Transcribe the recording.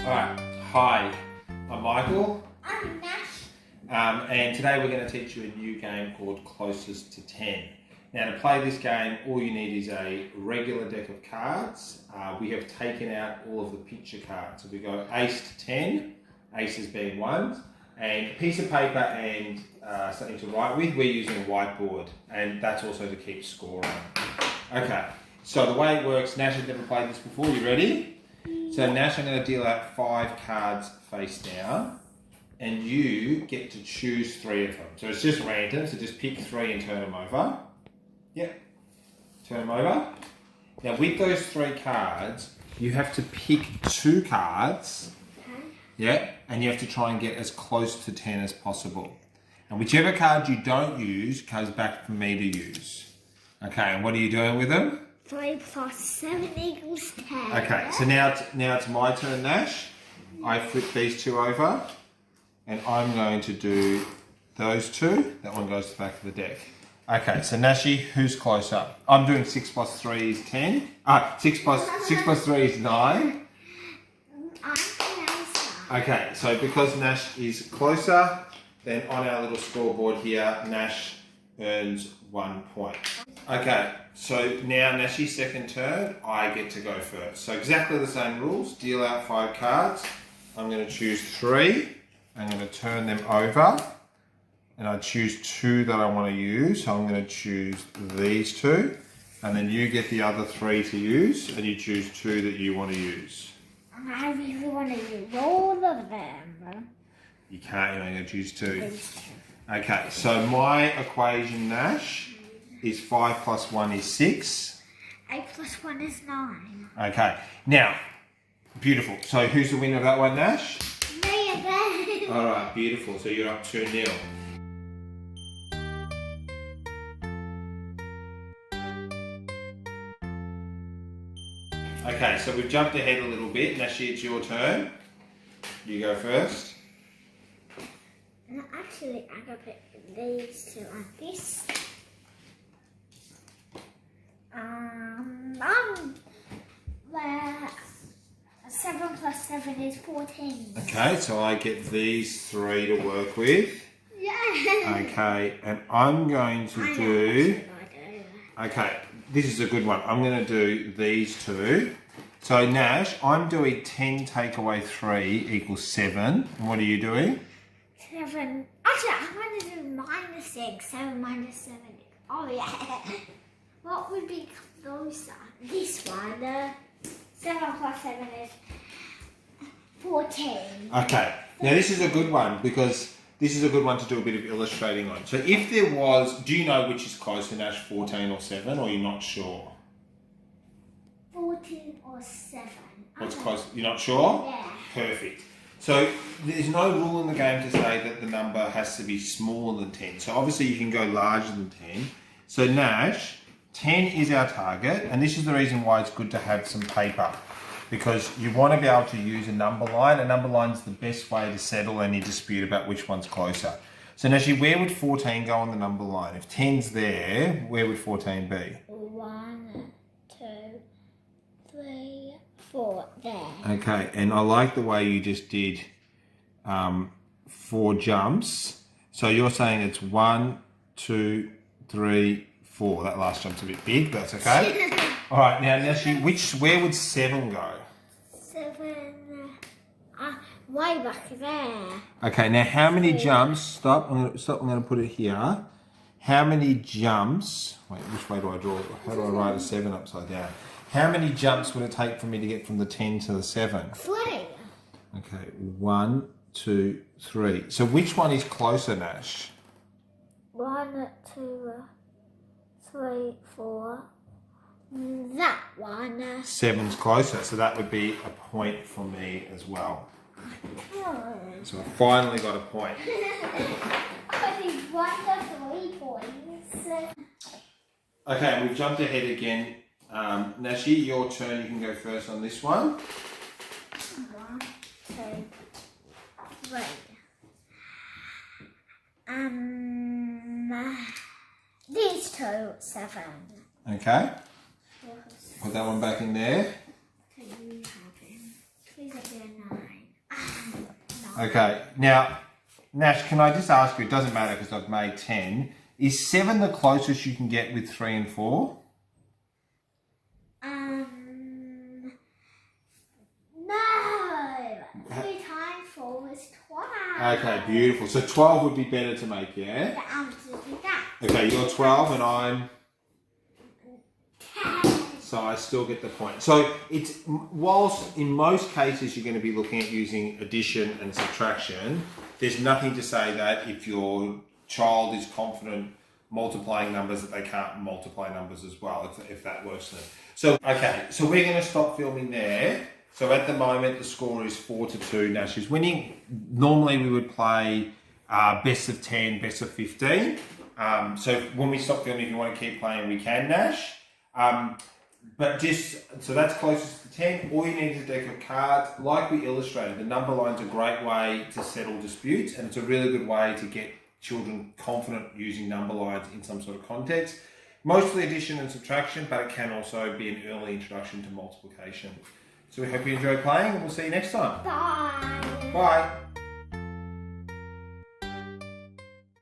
Alright, hi, I'm Michael, I'm Nash. and today we're going to teach you a new game called Closest to 10. Now to play this game, all you need is a regular deck of cards. We have taken out all of the picture cards. So we go ace to 10, aces being ones, and a piece of paper and something to write with. We're using a whiteboard, and that's also to keep score on. Okay, so the way it works, Nash has never played this before. You ready? So Nash, I'm going to deal out 5 cards face down, and you get to choose 3 of them. So it's just random, so just pick 3 and turn them over. Yep, turn them over. Now with those 3 cards, you have to pick 2 cards, yeah, and you have to try and get as close to 10 as possible. And whichever card you don't use comes back for me to use. Okay, and what are you doing with them? 3 plus 7 equals 10. Okay, so now it's my turn, Nash. I flip these 2 over, and I'm going to do those 2. That one goes to the back of the deck. Okay, so Nashi, who's closer? I'm doing 6 plus 3 is 10. 6 plus 3 is 9. I'm closer. Okay, so because Nash is closer, then on our little scoreboard here, Nash earns 1 point. Okay, so now Nashi's second turn, I get to go first. So exactly the same rules, deal out 5 cards. I'm going to choose 3. I'm going to turn them over, and I choose 2 that I want to use. So I'm going to choose these 2, and then you get the other 3 to use, and you choose 2 that you want to use. I really want to use all of them. You can't, you're only going to choose 2. Okay, so my equation, Nash, is 5 plus 1 is 6. 8 plus 1 is 9. Okay, now, beautiful. So who's the winner of that one, Nash? Me again. All right, beautiful. So you're up 2-0. Okay, so we've jumped ahead a little bit. Nashi, it's your turn. You go first. No, actually, I got to put these 2 like this. Well, 7 plus 7 is 14. Okay, so I get these 3 to work with. Yeah. Okay, and I'm going to do... Okay, this is a good one. I'm going to do these 2. So Nash, I'm doing 10 take away 3 equals 7. And what are you doing? 7. Actually, I'm going to do minus 6. 7 minus 7. Oh, yeah. What would be closer? This one. 7 plus 7 is 14. Okay, now this is a good one because this is a good one to do a bit of illustrating on. So if there was, do you know which is closer, Nash, 14 or 7, or you're not sure? 14 or 7. What's close? You're not sure? Yeah. Perfect. So there's no rule in the game to say that the number has to be smaller than 10. So obviously you can go larger than 10. So Nash, 10 is our target, and this is the reason why it's good to have some paper, because you want to be able to use a number line. A number line is the best way to settle any dispute about which one's closer. So Nashi, where would 14 go on the number line? If 10's there, where would 14 be? 1, 2, 3, 4. There. Okay, and I like the way you just did 4 jumps. So you're saying it's 1, 2, 3, 4. That last jump's a bit big, but that's okay. All right, now Nashi, where would 7 go? 7. Way back there. Okay, now how many jumps? Stop. I'm going to put it here. How many jumps? Wait, which way do I draw? How do I write a 7 upside down? How many jumps would it take for me to get from the 10 to the 7? 3. Okay, 1, 2, 3. So which one is closer, Nash? 1, 2, 3, 4. That one. 7's closer, so that would be a point for me as well. So I finally got a point. I think 1 to 3 points. Okay, we've jumped ahead again. Nashi, your turn. You can go first on this one. 1, 2, 3. These 2, 7. Okay. Put that one back in there. Can you have him? Please, 9. Okay, now, Nash, can I just ask you, it doesn't matter because I've made 10, is 7 the closest you can get with 3 and 4? No. 3 times 4 is 12. Okay, beautiful. So 12 would be better to make, yeah? The answer is that. Okay, you're 12 and I'm... 10. So I still get the point. So it's, whilst in most cases you're going to be looking at using addition and subtraction, there's nothing to say that if your child is confident multiplying numbers that they can't multiply numbers as well, if that works for them. So, okay, so we're going to stop filming there. So at the moment the score is 4-2, Nash is winning. Normally we would play best of 10, best of 15. So when we stop filming, if you want to keep playing, we can, Nash. But so that's closest to 10. All you need is a deck of cards. Like we illustrated, the number line's a great way to settle disputes, and it's a really good way to get children confident using number lines in some sort of context. Mostly addition and subtraction, but it can also be an early introduction to multiplication. So we hope you enjoy playing, and we'll see you next time. Bye. Bye.